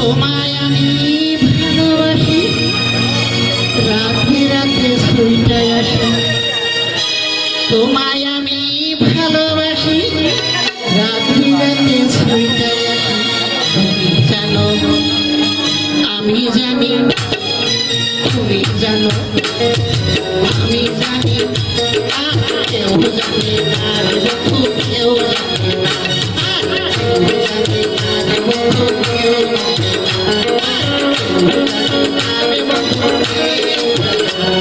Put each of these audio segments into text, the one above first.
তোমায় আমি ভালোবাসি, রাতে রাতে শুইটায় আসি। তোমায় আমি ভালোবাসি, রাতে রাতে শুইটায় আসি। তুমি জানো, আমি জানি, তুমি জানো, আমি জানি, কেউ জানে না রে বন্ধু, কেউ জানে না, কেউ জানে না রে বন্ধু, কেউ জানে না, কেউ জানে না রে বন্ধু, কেউ জানে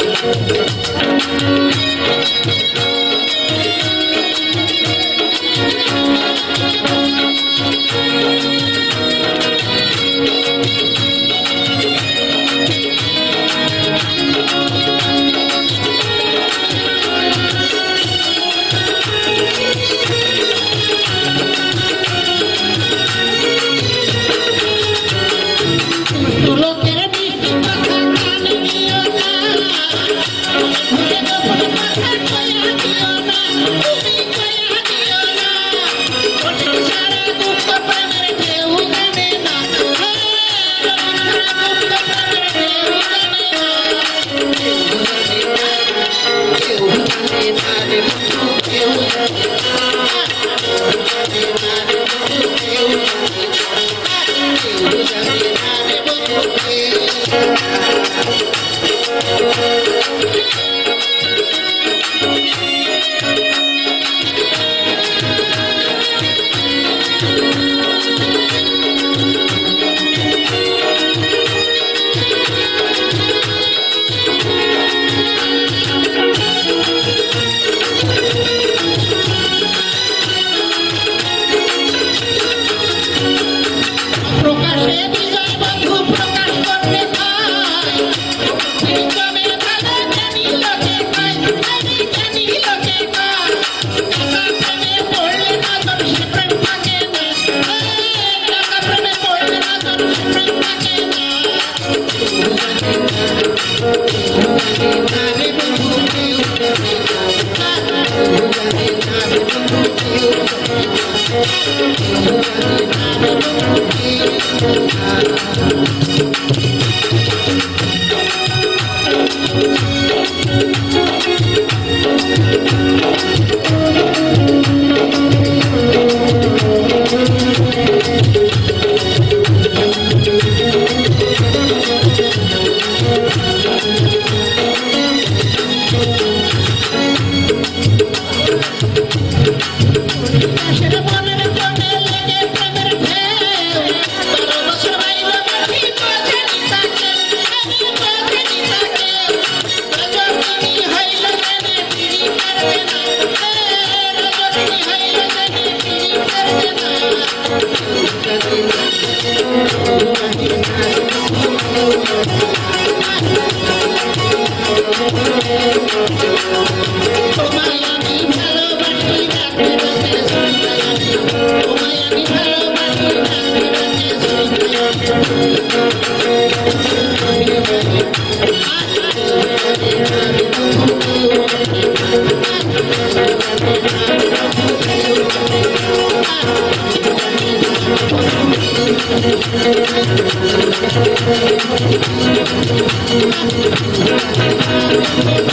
Thank you.